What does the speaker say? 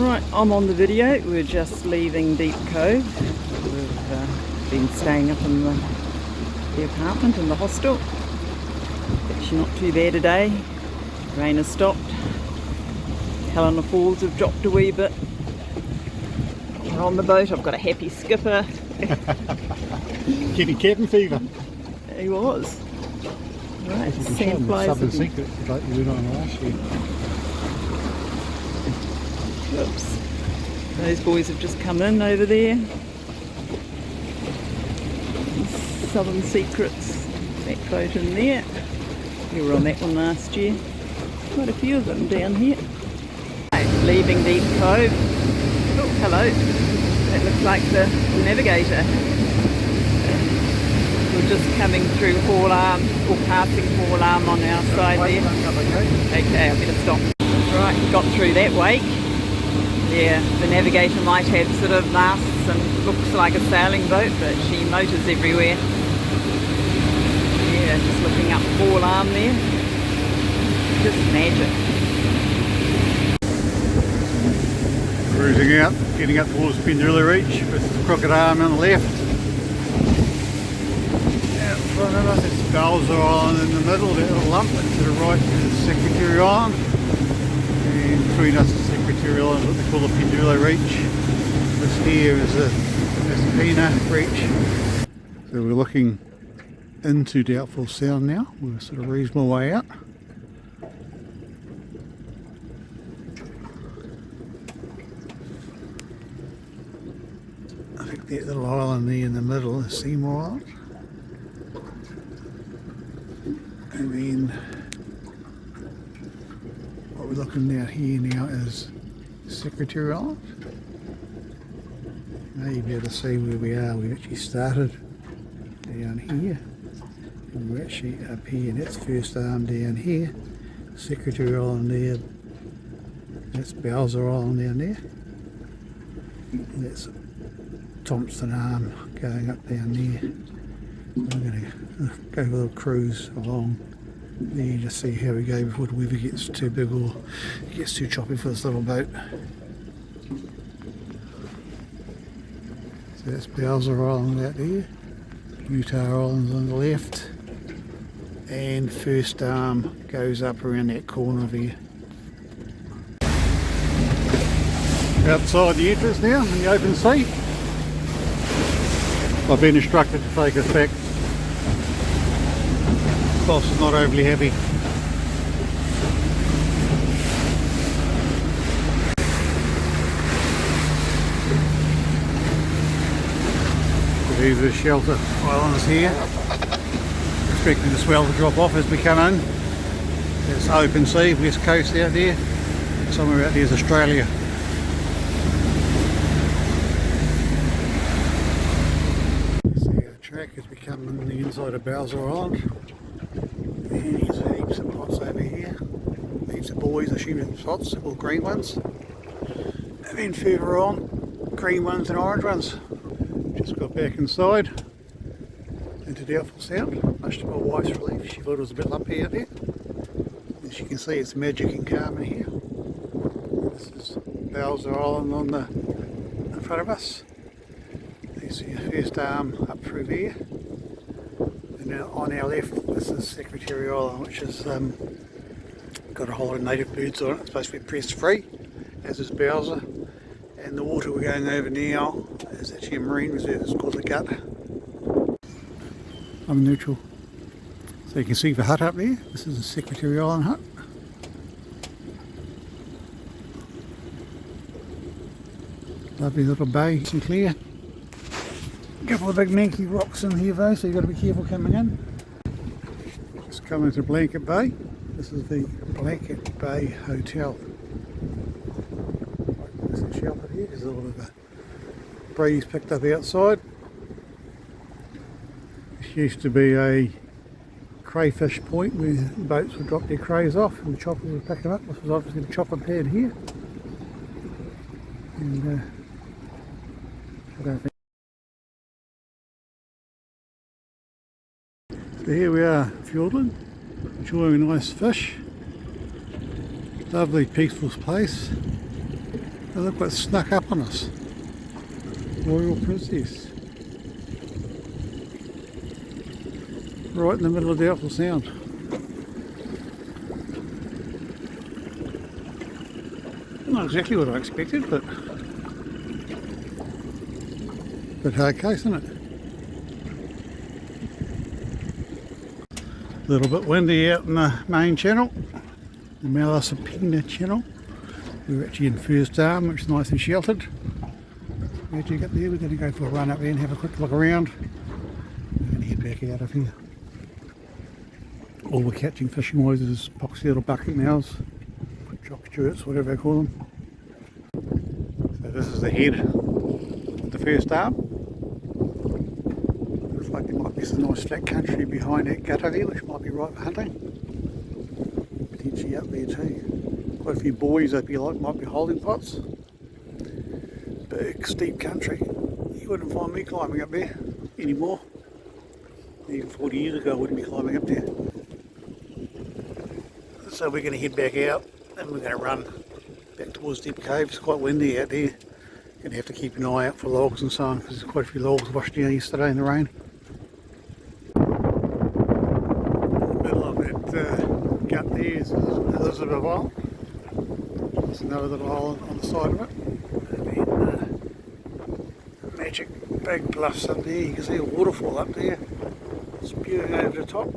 Right, I'm on the video. We're just leaving Deep Cove. We've been staying up in the apartment in the hostel. Actually not too bad today. Rain has stopped. Hallarm Falls have dropped a wee bit. We're on the boat. I've got a happy skipper. Getting cabin fever. He was. Right, sandflies. Southern Secret, like we went on last year. Oops. Those boys have just come in over there. Southern Secrets, that boat in there. We were on that one last year. Quite a few of them down here. Right, leaving Deep Cove. Oh, hello. That looks like the navigator. We're just coming through Hallarm, or passing Hallarm on our side there. Okay, I better stop. Right, got through that wake. Yeah, the navigator might have sort of masts and looks like a sailing boat, but she motors everywhere. Yeah, just looking up Hallarm there. Just magic. Cruising out, getting up towards Pendula Reach with the Crooked Arm on the left. Out in front of us it's Bauza Island in the middle, that little lump. To the right is Secretary Island. And between us is Secretary Island, what they call the Pendula Reach. This here is the Pena Reach. So we're looking into Doubtful Sound now. We're sort of reasonable way out. I think that little island there in the middle is Seymour Island. And then what we're looking at here now is Secretary Island. Now you'll be able to see where we are. We actually started down here. And we're actually up here, and that's First Arm down here. Secretary Island there. That's Bauza Island down there. And that's Thompson Arm going up down there. We're going to go for a little cruise along there to see how we go before the weather gets too big or it gets too choppy for this little boat. So that's Bauza Island out there. Utah Island's on the left. And First Arm goes up around that corner there. Outside the entrance now in the open sea. I've been instructed to take us back. Boss is not overly happy. So these are the shelter islands here. Expecting the swell to drop off as we come in. It's open sea, west coast out there. Somewhere out there is Australia. As we come in the inside of Bauza Island, and here's heaps of pots over here, heaps of buoys, I assume it's pots, all green ones, and then further on, green ones and orange ones. Just got back inside into Doubtful Sound, much to my wife's relief. She thought it was a bit lumpy out there. As you can see, it's magic and calm in here. This is Bauza Island on the in front of us. You see the First Arm up through there, and now on our left this is Secretary Island, which has got a whole lot of native birds on it. It's supposed to be pest free, as is Bauza, and the water we're going over now is actually a marine reserve. It's called the Gut. I'm neutral, so you can see the hut up there. This is the Secretary Island hut. Lovely little bay, nice and clear. A couple of big manky rocks in here though, so you've got to be careful coming in. Just coming to Blanket Bay. This is the Blanket Bay Hotel. There's a shelter here, there's a little bit of a breeze picked up outside. This used to be a crayfish point where boats would drop their crays off and the choppers would pick them up. This was obviously the chopper pad here. And I don't think. So here we are, Fjordland, enjoying a nice fish. Lovely peaceful place. And look what snuck up on us. Royal Princess. Right in the middle of Doubtful Sound. Not exactly what I expected, but hard case, isn't it? A little bit windy out in the main channel, the Malacipina channel. We're actually in Fjordland, which is nice and sheltered. As you get there, we're going to go for a run up there and have a quick look around. We're going to head back out of here. All we're catching fishing wise is boxtail or bucket mouths, jock stewarts, whatever they call them. So this is the head of the first arm. Looks like there might be some nice flat country behind that gutter there, which might be right for hunting. Potentially up there too. Quite a few buoys up here might be holding pots. Big steep country. You wouldn't find me climbing up there anymore. Even 40 years ago I wouldn't be climbing up there. So we're going to head back out and we're going to run back towards Deep Cove. It's quite windy out there. Going to have to keep an eye out for logs and so on because there's quite a few logs washed down yesterday in the rain. In the middle of that gut there is Elizabeth Island. There's another little island on the side of it. And then magic big bluffs up there. You can see a waterfall up there spewing over the top.